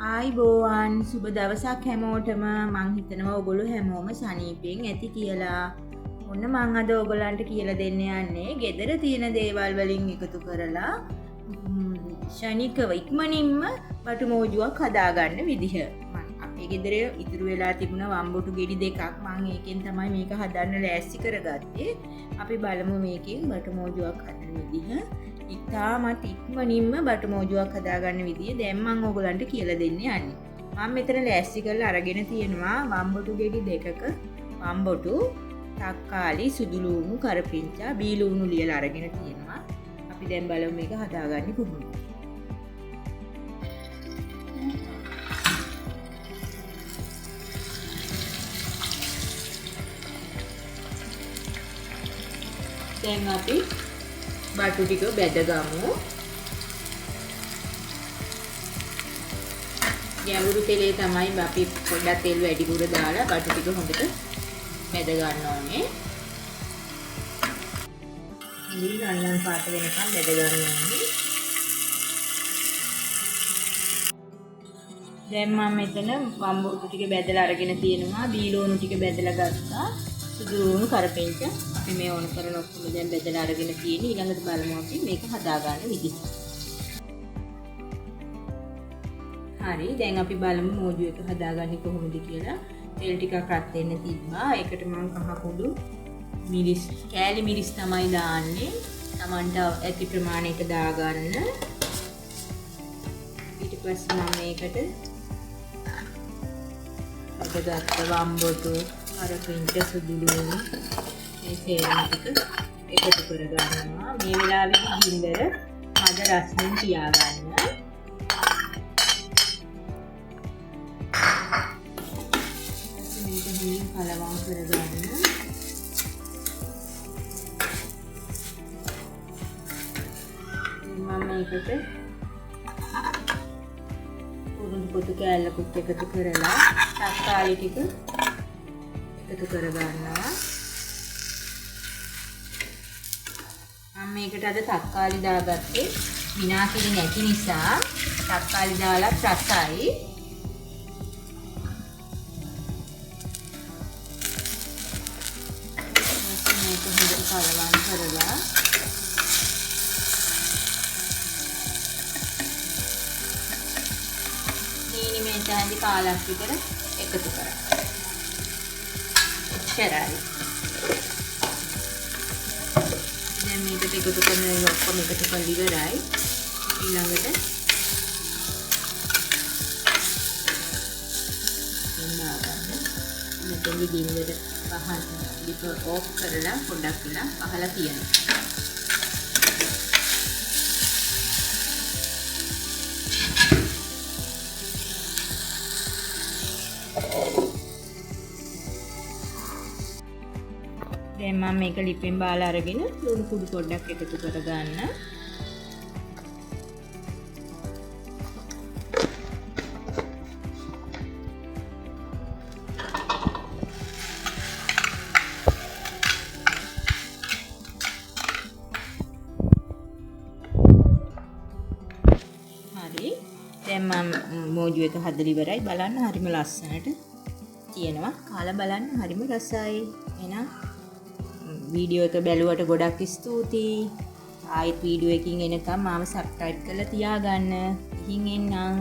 ආයිබෝවන් සුබ දවසක් හැමෝටම. මං හිතනවා ඔයගොල්ලෝ හැමෝම සනීපෙන් ඇති කියලා. ඔන්න මං අද ඔයගලන්ට කියලා දෙන්න යන්නේ ගෙදර තියෙන දේවල් වලින් එකතු කරලා ශනිකව ඉක්මනින්ම බටු මෝජුවක් හදාගන්න විදිහ. අපේ ගෙදර ඉතුරු වෙලා තිබුණ වම්බොටු ගෙඩි දෙකක් මං ඒකෙන් තමයි මේක හදන්න ලෑස්ති කරගත්තේ. අපි බලමු මේකෙන් බටු මෝජුවක් හදන විදිහ. ඉතාමත් ඉක්මනින්ම බටු මෝජුවක් හදාගන්න විදිය දැන් මම ඔයගලන්ට කියලා දෙන්න යන්නේ. මම මෙතන ලෑස්ති කරලා අරගෙන තියෙනවා වම්බොටු ගෙඩි දෙකක වම්බොටු, තක්කාලි, සුදු ලුණු, කරපිංචා, බී ලුණු ලියලා අරගෙන තියෙනවා. අපි දැන් බලමු මේක හදාගන්නේ කොහොමද. දැන් අපි බටු ටික බෙදගමු. ගැඹුරු තෙලේ තමයි අපි පොඩ්ඩක් තෙල් වැඩිපුර දාලා බටු ටික හොඳට බෙද ගන්න ඕනේ. ඉතින් රන්වන් පාට වෙනකම් බෙද ගන්න ඕනේ. දැන් මම මෙතන වම්බොටු ටික බෙදලා අරගෙන තියෙනවා. බීලෝණු ටික බෙදලා ගත්තා. සුදු ලුණු, කරපිංච අපි මේ ඕන කරන ඔක්කොම දැන් බෙදලා අරගෙන තියෙන්නේ. ඊළඟට බලමු අපි මේක හදාගන්න විදිහ. හරි, දැන් අපි බලමු මෝජු එක හදාගන්නේ කොහොමද කියලා. තෙල් ටිකක් රත් වෙන්න තිබ්බා. ඒකට මම කහ කුඩු මිරිස්, කෑලි මිරිස් තමයි දාන්නේ. Tamanට ඇති ප්‍රමාණයට දාගන්න. ඊට පස්සේ මම මේකට බෙදගත්ත වම්බොටු, කරපිංච, සුදු ලුණු මේ සේරම ටික එකතු කරගන්නවා. මේ වෙලාවේදී ගින්දර මද රස්නෙන් තියාගන්න. මේක හොඳින් කලවම් කරගන්න. මම මේකට උරුණු පොතු කෑල්ලකුත් එකතු කරලා තක්කාලි ටික එකතු කරගන්නවා. මම මේකට අද තක්කාලි දාගත්තේ විනාකිලි නැති නිසා තක්කාලි දාලා රසයි. මේක හොඳට කලවම් කරලා නීනි මේ තැනදී කාලක් විතර එකතු කරගන්න. එච්චරයි. දැන් මේකට එකතු කරන ඔක්කොම එකතු කරලා ඉවරයි. ඊළඟට මෙතනදී ගින්නට පහන් ලිප ඕෆ් කරලා පොඩ්ඩක් වෙලා පහලා තියනවා. දැන් මම මේක ලිපෙන් බාලා අරගෙන ලුණු කුඩු පොඩ්ඩක් එකතු කරගන්න. හරි. දැන් මම මෝජු එක හදලා ඉවරයි. බලන්න හරිම ලස්සනට තියෙනවා. කාලා බලන්න හරිම රසයි. එහෙනම් වීඩියෝ එක බැලුවට ගොඩක් ස්තුතියි. ආයෙත් වීඩියෝ එකකින් එනකම් මාව සබ්ස්ක්‍රයිබ් කරලා තියාගන්න. ඉතින් එන්නම්.